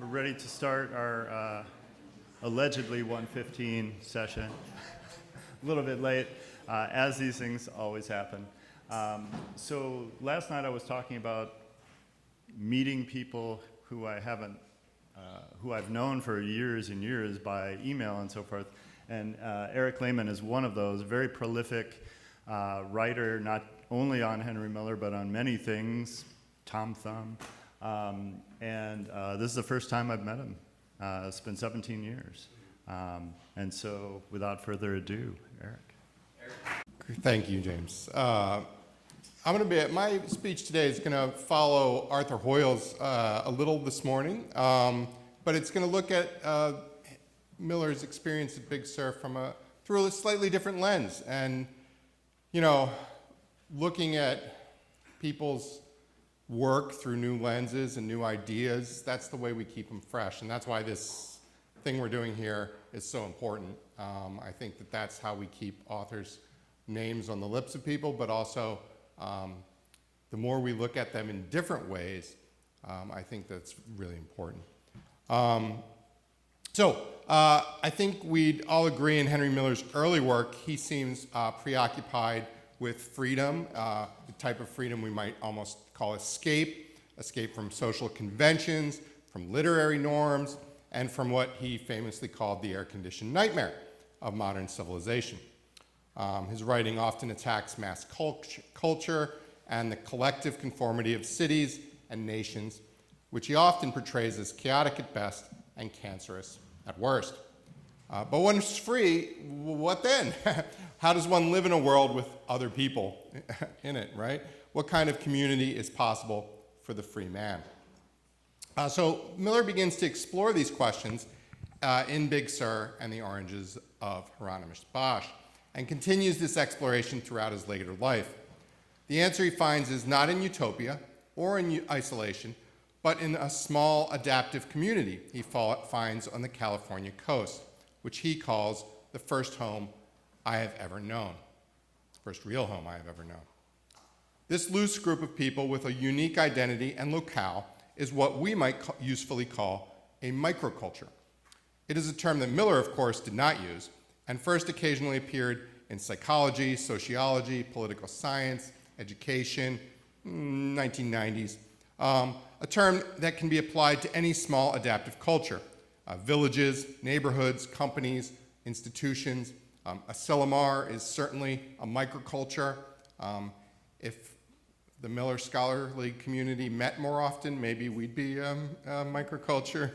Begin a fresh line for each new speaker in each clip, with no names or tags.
ready to start our allegedly 1:15 session. A little bit late, as these things always happen. So last night I was talking about meeting people who I haven't, who I've known for years and years by email and so forth. And Eric Lehman is one of those, very prolific writer, not only on Henry Miller, but on many things, Tom Thumb. And this is the first time I've met him. It's been 17 years. And so without further ado, Eric.
Thank you, James. My speech today is going to follow Arthur Hoyle's a little this morning, but it's going to look at Miller's experience at Big Sur through a slightly different lens. And, you know, looking at people's work through new lenses and new ideas, that's the way we keep them fresh. And that's why this thing we're doing here is so important. I think that that's how we keep authors' names on the lips of people, but also the more we look at them in different ways, I think that's really important. I think we'd all agree in Henry Miller's early work, he seems preoccupied with freedom, the type of freedom we might almost call escape from social conventions, from literary norms, and from what he famously called the air-conditioned nightmare of modern civilization. His writing often attacks mass culture and the collective conformity of cities and nations, which he often portrays as chaotic at best and cancerous at worst. But when it's free, what then? How does one live in a world with other people in it, right? What kind of community is possible for the free man? So Miller begins to explore these questions in Big Sur and the Oranges of Hieronymus Bosch, and continues this exploration throughout his later life. The answer he finds is not in utopia or in isolation, but in a small adaptive community he finds on the California coast, which he calls the first home I have ever known, first real home I have ever known. This loose group of people with a unique identity and locale is what we might usefully call a microculture. It is a term that Miller, of course, did not use, and first occasionally appeared in psychology, sociology, political science, education, 1990s, a term that can be applied to any small adaptive culture, villages, neighborhoods, companies, institutions. Asilomar is certainly a microculture. If the Miller scholarly community met more often, maybe we'd be a microculture.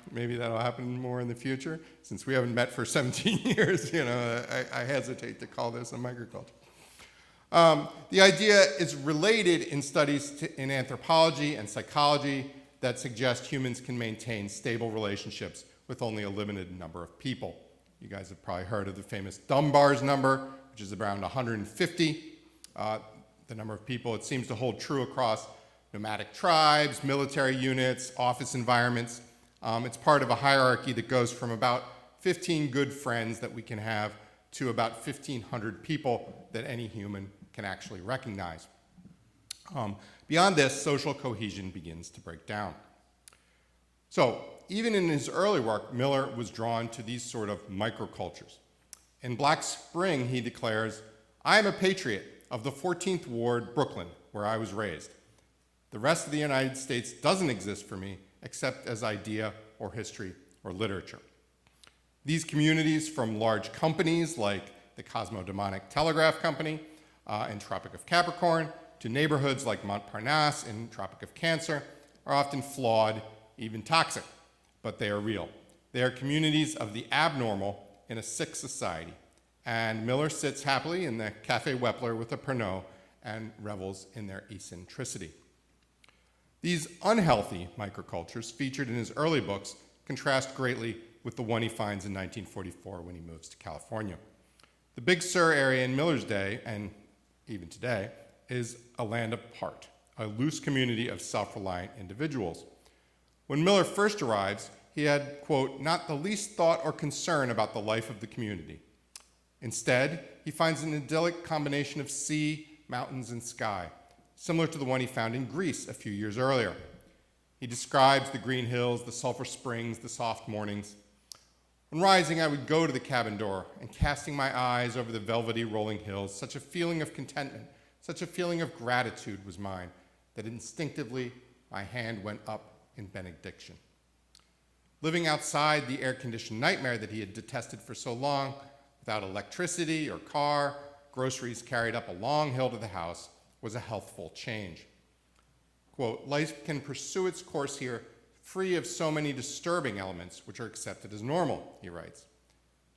Maybe that'll happen more in the future. Since we haven't met for 17 years, you know, I hesitate to call this a microculture. The idea is related in studies in anthropology and psychology that suggest humans can maintain stable relationships with only a limited number of people. You guys have probably heard of the famous Dunbar's number, which is around 150. The number of people, it seems to hold true across nomadic tribes, military units, office environments. It's part of a hierarchy that goes from about 15 good friends that we can have to about 1,500 people that any human can actually recognize. Beyond this, social cohesion begins to break down. So, even in his early work, Miller was drawn to these sort of microcultures. In Black Spring, he declares, "I am a patriot of the 14th Ward, Brooklyn, where I was raised. The rest of the United States doesn't exist for me except as idea or history or literature." These communities, from large companies like the Cosmodemonic Telegraph Company in Tropic of Capricorn to neighborhoods like Montparnasse in Tropic of Cancer, are often flawed, even toxic, but they are real. They are communities of the abnormal in a sick society. And Miller sits happily in the Café Wepler with a Pernod and revels in their eccentricity. These unhealthy microcultures featured in his early books contrast greatly with the one he finds in 1944 when he moves to California. The Big Sur area in Miller's day, and even today, is a land apart, a loose community of self-reliant individuals. When Miller first arrives, he had, quote, "not the least thought or concern about the life of the community." Instead, he finds an idyllic combination of sea, mountains, and sky, similar to the one he found in Greece a few years earlier. He describes the green hills, the sulfur springs, the soft mornings. On rising, I would go to the cabin door, and casting my eyes over the velvety rolling hills, such a feeling of contentment, such a feeling of gratitude was mine, that instinctively my hand went up in benediction. Living outside the air-conditioned nightmare that he had detested for so long, without electricity or car, groceries carried up a long hill to the house, was a healthful change. Quote, life can pursue its course here free of so many disturbing elements which are accepted as normal, he writes.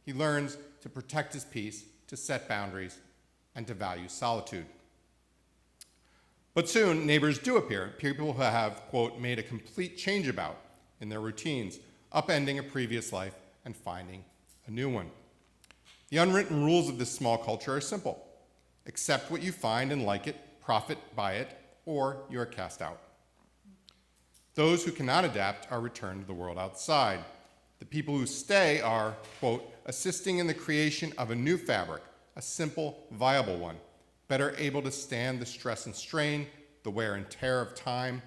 He learns to protect his peace, to set boundaries, and to value solitude. But soon, neighbors do appear, people who have, quote, made a complete change about in their routines, upending a previous life and finding a new one. The unwritten rules of this small culture are simple. Accept what you find and like it, profit by it, or you are cast out. Those who cannot adapt are returned to the world outside. The people who stay are, quote, assisting in the creation of a new fabric, a simple, viable one, better able to stand the stress and strain, the wear and tear of time.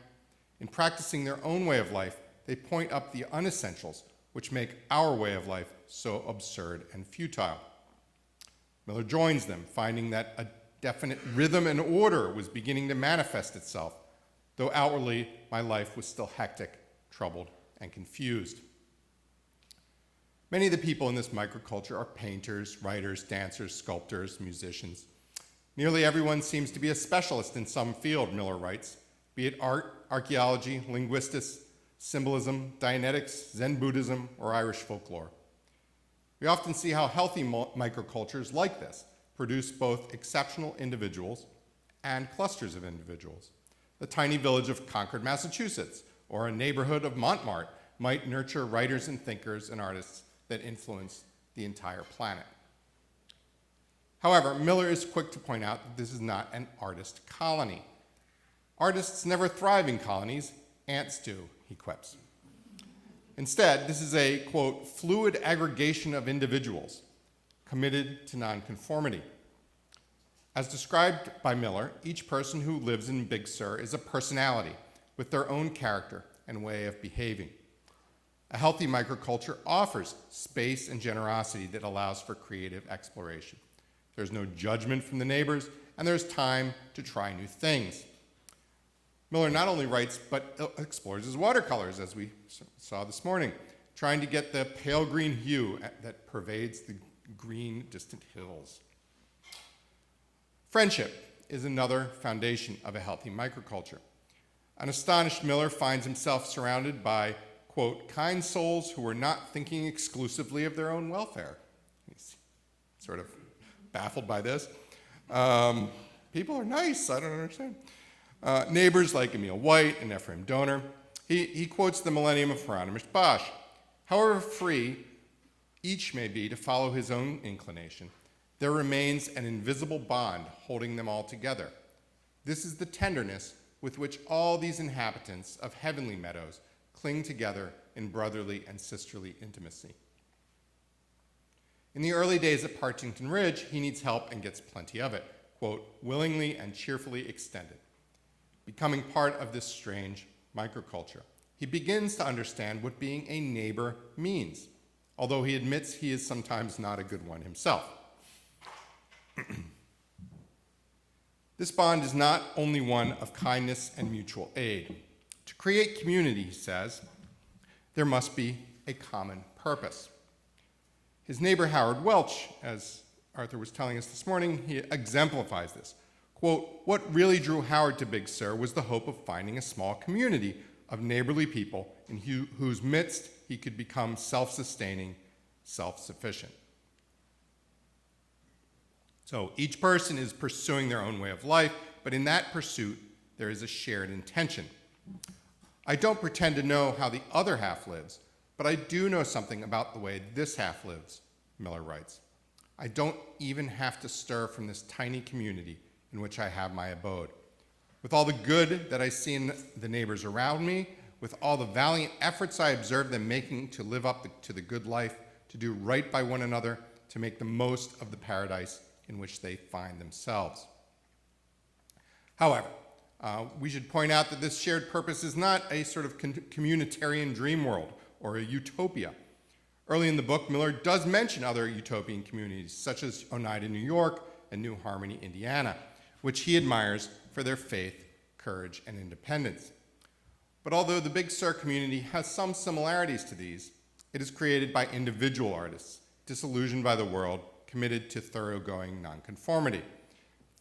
In practicing their own way of life, they point up the unessentials which make our way of life so absurd and futile. Miller joins them, finding that a definite rhythm and order was beginning to manifest itself, though outwardly my life was still hectic, troubled, and confused. Many of the people in this microculture are painters, writers, dancers, sculptors, musicians. Nearly everyone seems to be a specialist in some field, Miller writes, be it art, archaeology, linguistics, symbolism, Dianetics, Zen Buddhism, or Irish folklore. We often see how healthy microcultures like this produce both exceptional individuals and clusters of individuals. The tiny village of Concord, Massachusetts, or a neighborhood of Montmartre might nurture writers and thinkers and artists that influence the entire planet. However, Miller is quick to point out that this is not an artist colony. Artists never thrive in colonies, ants do, he quips. Instead, this is a, quote, fluid aggregation of individuals committed to nonconformity. As described by Miller, each person who lives in Big Sur is a personality with their own character and way of behaving. A healthy microculture offers space and generosity that allows for creative exploration. There's no judgment from the neighbors, and there's time to try new things. Miller not only writes, but explores his watercolors, as we saw this morning, trying to get the pale green hue that pervades the green distant hills. Friendship is another foundation of a healthy microculture. An astonished Miller finds himself surrounded by, quote, kind souls who are not thinking exclusively of their own welfare. He's sort of baffled by this. People are nice, I don't understand. Neighbors like Emil White and Ephraim Donor. He quotes the Millennium of Hieronymus Bosch. However free each may be to follow his own inclination, there remains an invisible bond holding them all together. This is the tenderness with which all these inhabitants of heavenly meadows cling together in brotherly and sisterly intimacy. In the early days at Partington Ridge, he needs help and gets plenty of it, quote, willingly and cheerfully extended. Becoming part of this strange microculture, he begins to understand what being a neighbor means, although he admits he is sometimes not a good one himself. This bond is not only one of kindness and mutual aid. To create community, he says, there must be a common purpose. His neighbor Howard Welch, as Arthur was telling us this morning, he exemplifies this. Quote, what really drew Howard to Big Sur was the hope of finding a small community of neighborly people in whose midst he could become self-sustaining, self-sufficient. So each person is pursuing their own way of life, but in that pursuit, there is a shared intention. I don't pretend to know how the other half lives, but I do know something about the way this half lives, Miller writes. I don't even have to stir from this tiny community in which I have my abode. With all the good that I see in the neighbors around me, with all the valiant efforts I observe them making to live up to the good life, to do right by one another, to make the most of the paradise in which they find themselves. However, We should point out that this shared purpose is not a sort of communitarian dream world or a utopia. Early in the book, Miller does mention other utopian communities, such as Oneida, New York, and New Harmony, Indiana, which he admires for their faith, courage, and independence. But although the Big Sur community has some similarities to these, it is created by individual artists, disillusioned by the world, committed to thoroughgoing nonconformity.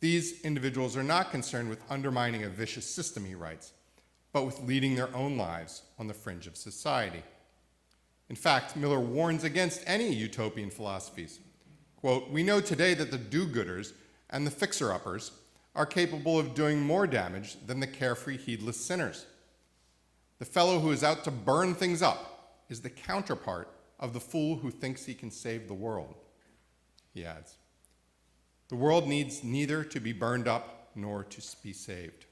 These individuals are not concerned with undermining a vicious system, he writes, but with leading their own lives on the fringe of society. In fact, Miller warns against any utopian philosophies. Quote, "We know today that the do-gooders and the fixer-uppers are capable of doing more damage than the carefree, heedless sinners. The fellow who is out to burn things up is the counterpart of the fool who thinks he can save the world." He adds, "The world needs neither to be burned up nor to be saved."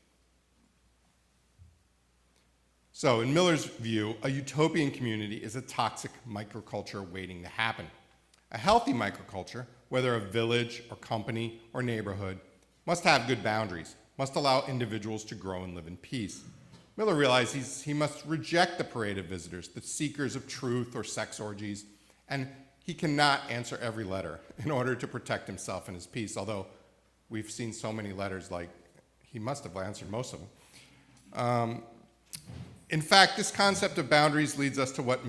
So, in Miller's view, a utopian community is a toxic microculture waiting to happen. A healthy microculture, whether a village or company or neighborhood, must have good boundaries, must allow individuals to grow and live in peace. Miller realizes he must reject the parade of visitors, the seekers of truth or sex orgies, and he cannot answer every letter in order to protect himself and his peace, although we've seen so many letters like he must have answered most of them. In fact, this concept of boundaries leads us to what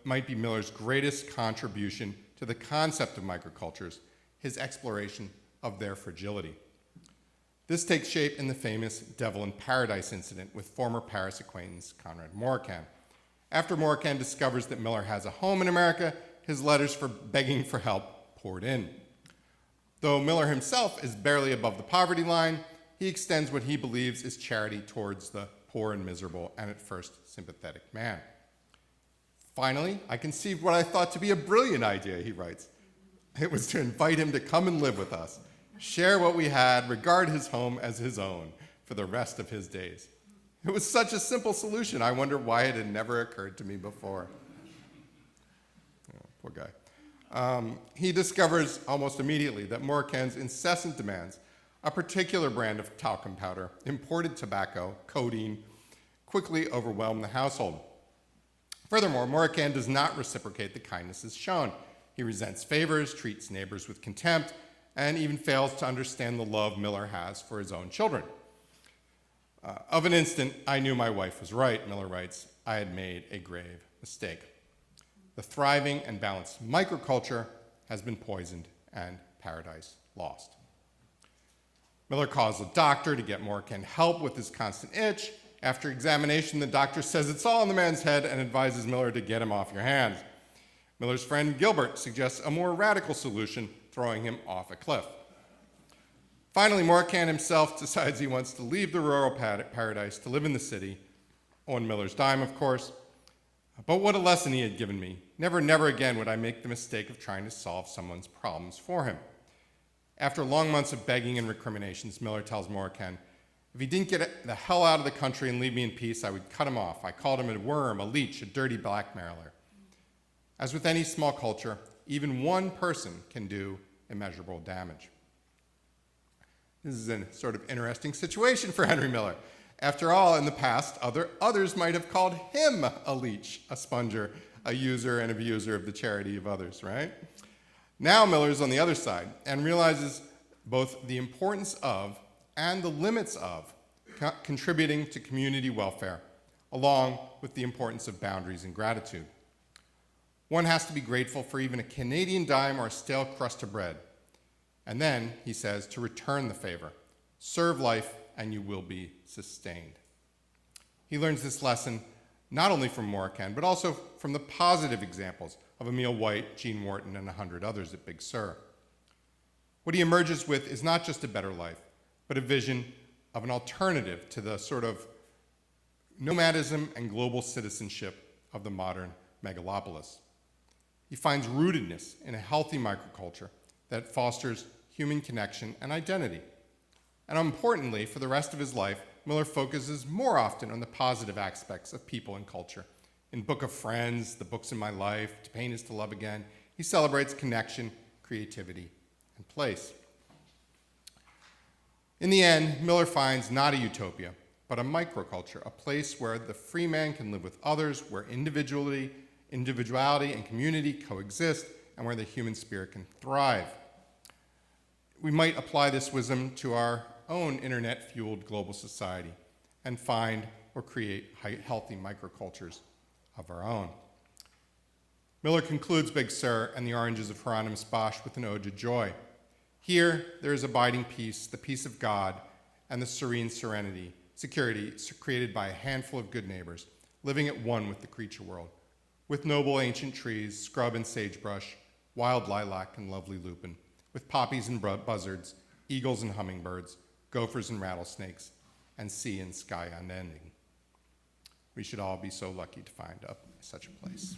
might be Miller's greatest contribution to the concept of microcultures, his exploration of their fragility. This takes shape in the famous Devil in Paradise incident with former Paris acquaintance Conrad Morcan. After Morcan discovers that Miller has a home in America, his letters for begging for help poured in. Though Miller himself is barely above the poverty line, he extends what he believes is charity towards the poor and miserable and at first sympathetic man. "Finally, I conceived what I thought to be a brilliant idea," he writes. "It was to invite him to come and live with us, share what we had, regard his home as his own for the rest of his days. It was such a simple solution, I wonder why it had never occurred to me before." Oh, poor guy. He discovers almost immediately that Morcan's incessant demands, a particular brand of talcum powder, imported tobacco, codeine, quickly overwhelm the household. Furthermore, Morcan does not reciprocate the kindnesses shown. He resents favors, treats neighbors with contempt, and even fails to understand the love Miller has for his own children. Of an instant, I knew my wife was right, Miller writes. I had made a grave mistake. The thriving and balanced microculture has been poisoned and paradise lost. Miller calls a doctor to get Morcan help with his constant itch. After examination, the doctor says it's all in the man's head and advises Miller to get him off your hands. Miller's friend Gilbert suggests a more radical solution, throwing him off a cliff. Finally, Morcan himself decides he wants to leave the rural paradise to live in the city, on Miller's dime, of course. But what a lesson he had given me. Never again would I make the mistake of trying to solve someone's problems for him. After long months of begging and recriminations, Miller tells Morcan, if he didn't get the hell out of the country and leave me in peace, I would cut him off. I called him a worm, a leech, a dirty blackmailer. As with any small culture, even one person can do immeasurable damage. This is a sort of interesting situation for Henry Miller. After all, in the past, others might have called him a leech, a sponger, a user and abuser of the charity of others, right? Now Miller's on the other side and realizes both the importance of and the limits of contributing to community welfare, along with the importance of boundaries and gratitude. One has to be grateful for even a Canadian dime or a stale crust of bread. And then, he says, to return the favor. Serve life and you will be sustained. He learns this lesson not only from Morcan, but also from the positive examples of Emil White, Gene Wharton, and 100 others at Big Sur. What he emerges with is not just a better life, but a vision of an alternative to the sort of nomadism and global citizenship of the modern megalopolis. He finds rootedness in a healthy microculture that fosters human connection and identity. And importantly, for the rest of his life, Miller focuses more often on the positive aspects of people and culture. In Book of Friends, The Books in My Life, To Pain is to Love Again, he celebrates connection, creativity, and place. In the end, Miller finds not a utopia, but a microculture, a place where the free man can live with others, where individuality and community coexist, and where the human spirit can thrive. We might apply this wisdom to our own internet-fueled global society and find or create healthy microcultures of our own. Miller concludes Big Sur and the Oranges of Hieronymus Bosch with an ode to joy. Here, there is abiding peace, the peace of God, and the serene security created by a handful of good neighbors, living at one with the creature world, with noble ancient trees, scrub and sagebrush, wild lilac and lovely lupin, with poppies and buzzards, eagles and hummingbirds, gophers and rattlesnakes, and sea and sky unending. We should all be so lucky to find such a place.